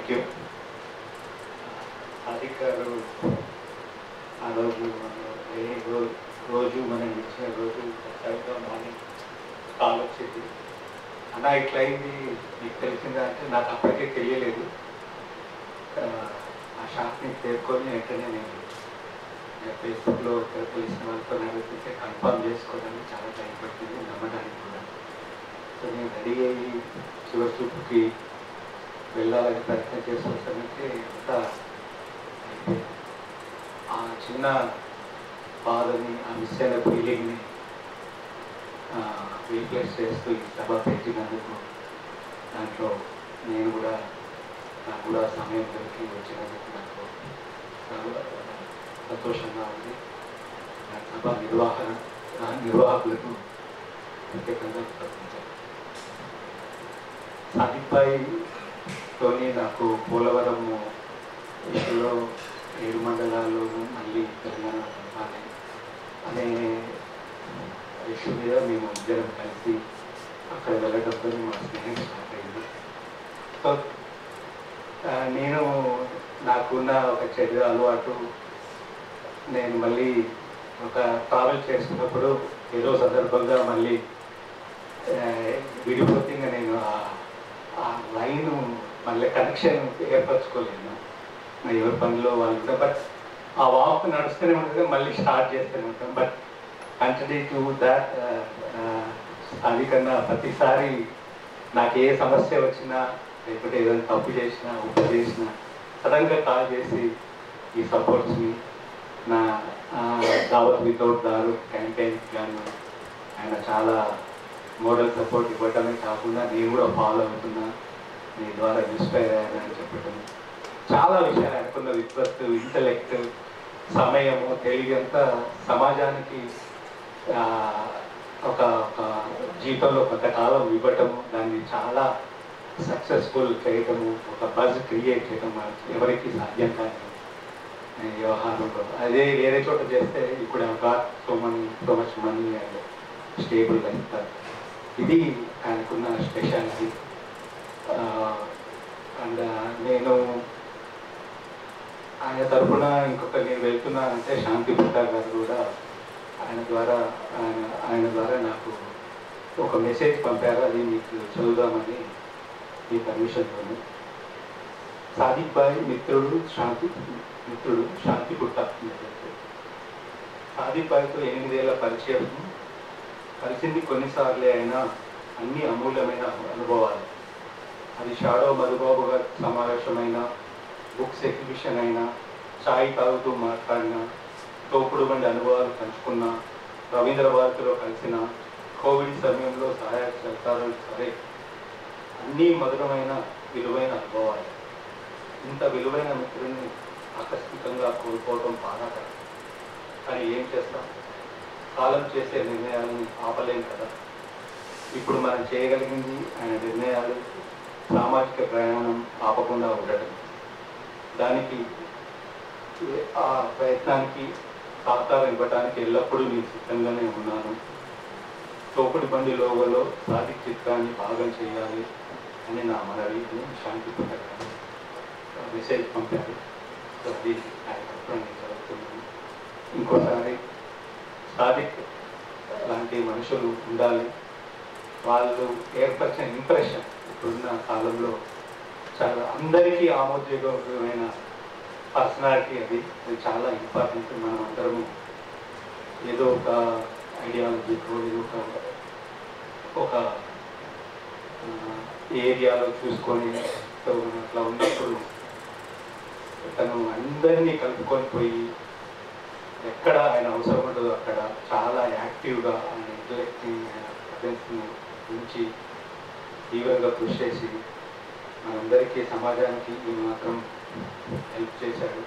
Thank you. Sadiq గారు ఆ రోజు రోజు మనం ఇచ్చిన రోజు సరిగ్గా మార్నింగ్ కాల్ వచ్చింది, అన్న ఇట్లా అయింది మీకు తెలిసిందా అంటే నాకు అప్పటికే తెలియలేదు. ఆ షాప్ని చేరుకొని వెంటనే నేను ఫేస్బుక్లో తెలిసిన వాళ్ళతో అడిగితే కన్ఫర్మ్ చేసుకోవడానికి చాలా టైం పడుతుంది, నమ్మడానికి కూడా. సో నేను రెడీ అయ్యి చివరి చూపుకి వెళ్ళాలని ప్రయత్నం చేసేసరికి అంతా అయిపోయింది. ఆ చిన్న బాధని, ఆ మిస్ అయిన ఫీలింగ్ని రీప్లేస్ చేస్తూ ఈ సభ పెట్టినందుకు దాంట్లో నేను కూడా నాకు కూడా సమయం దొరికి వచ్చినందుకు నాకు చాలా సంతోషంగా ఉంది. నా సభ నిర్వాహకులకు ప్రత్యేకంగా కృతజ్ఞతలు. సాదిక్ భాయ్తోని నాకు పోలవరం ఇష్యూలో 7 మండలాల్లోనూ మళ్ళీ తెలంగాణ అనే ఇష్యూ మీద మేము ఇద్దరం కలిసి అక్కడ వెళ్ళడంతో మా స్నేహం స్టార్ట్ అయింది. సో నేను నాకున్న ఒక చెడు అలవాటు, నేను మళ్ళీ ఒక ట్రావెల్ చేస్తున్నప్పుడు ఏదో సందర్భంగా మళ్ళీ విడిపోతే ఇంకా నేను ఆ లైన్ మళ్ళీ కనెక్షన్ ఏర్పరచుకోలేను. ఎవరి పనిలో వాళ్ళు ఉంటాం, బట్ ఆ వాక్ నడుస్తూనే ఉంటుంది, మళ్ళీ స్టార్ట్ చేస్తూనే ఉంటాం. But continue to that. అది కన్నా ప్రతిసారి నాకు ఏ సమస్య వచ్చినా లేకపోతే ఏదైనా తప్పు చేసినా ఉప్పు చేసినా సడన్గా కాల్ చేసి ఈ సపోర్ట్స్ని నా దావత్ వితౌట్ దారు క్యాంపెయిన్స్ కానీ ఆయన చాలా మోడల్ సపోర్ట్ ఇవ్వటమే కాకుండా నేను కూడా ఫాలో అవుతున్నా, మీ ద్వారా ఇన్స్పైర్ అయ్యానని చెప్పటం. చాలా విషయాలు అనుకున్న విద్వత్తు, ఇంటలెక్ట్, సమయము, తెలియంతా సమాజానికి ఒక జీవితంలో కొంతకాలం ఇవ్వటము, దాన్ని చాలా సక్సెస్ఫుల్ చేయటము, ఒక బజ్ క్రియేట్ చేయటం ఎవరికి సాధ్యం కాదు వ్యవహారంలో. అదే వేరే చోట చేస్తే ఇప్పుడు so much money and stable life. ఇది ఆయనకున్న స్పెషాలిటీ. అండ్ నేను ఆయన తరఫున ఇంకొక నేను వెళ్తున్నానంటే శాంతి పుట్టా గారు కూడా ఆయన ద్వారా నాకు ఒక మెసేజ్ పంపారు, అది మీకు చదువుదామని మీ పర్మిషన్తోనే. సాదిక్ భాయ్ మిత్రుడు శాంతి పుట్ట. సాదిక్ భాయ్తో 8 ఏళ్ల పరిచయం, కలిసింది కొన్నిసార్లే అయినా అన్ని అమూల్యమైన అనుభవాలు. అది షాడో మధుబాబు గారి సమావేశమైన, బుక్స్ ఎగ్జిబిషన్ అయినా, ఛాయ్ తాగుతూ మాట్లాడిన, తోపుడు బండి అనుభవాలు పంచుకున్న, రవీంద్ర భారతిలో కలిసిన, కోవిడ్ సమయంలో సహాయ సహకారాలు, సరే అన్నీ మధురమైన విలువైన అనుభవాలు. ఇంత విలువైన మిత్రుడిని ఆకస్మికంగా కోల్పోవడం బాధాకరం. కానీ ఏం చేస్తాం, కాలం చేసే నిర్ణయాలను ఆపలేం కదా. ఇప్పుడు మనం చేయగలిగింది ఆయన నిర్ణయాలు, సామాజిక ప్రయాణం ఆపకుండా ఉండటం. దానికి ఆ ప్రయత్నానికి సహకారం ఇవ్వడానికి ఎల్లప్పుడూ నేను సిద్ధంగానే ఉన్నాను. తోపుడు బండి లోగోలో సాదిక్ చిత్రాన్ని భాగం చేయాలి అని నా మనవి శాంతి పుట్టగానే మెసేజ్ పంపారు. సో అది ఆయన నేను చదువుతున్నాను. ఇంకోసారి సాదిక్ లాంటి మనుషులు ఉండాలి. వాళ్ళు ఏర్పరిచిన ఇంప్రెషన్ ఇప్పుడున్న కాలంలో చాలా అందరికీ ఆమోదయోగ్యమైన పర్సనాలిటీ. అది చాలా ఇంపార్టెంట్. మనం అందరము ఏదో ఒక ఐడియాలజీతో ఏదో ఒక ఏరియాలో చూసుకొని అట్లా ఉన్నప్పుడు తను అందరినీ కలుపుకొని పోయి ఎక్కడ ఆయన అవసరం ఉండదో అక్కడ చాలా యాక్టివ్గా ఆయన ఇంటలెక్ట్ని, ఆయన ప్రజెన్స్ని ఉంచి తీవ్రంగా కృషి చేసి మనందరికీ సమాజానికి ఈ మాత్రం హెల్ప్ చేశాడు.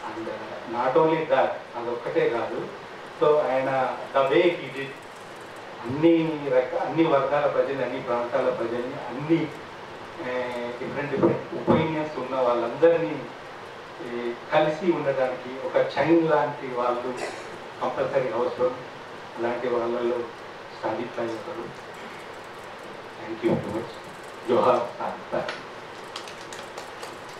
అండ్ నాట్ ఓన్లీ దాట్, అదొక్కటే కాదు. సో ఆయన ద వే హీ డిడ్ అన్ని వర్గాల ప్రజల్ని, అన్ని ప్రాంతాల ప్రజల్ని, అన్ని డిఫరెంట్ ఒపీనియన్స్ ఉన్న వాళ్ళందరినీ కలిసి ఉండడానికి ఒక చైన్ లాంటి వాళ్ళు కంపల్సరీ అవసరం. అలాంటి వాళ్ళలో సాదిక్ భాయ్ ఒకరు. Thank you very much. జోహార్ సాదిక్ భాయ్.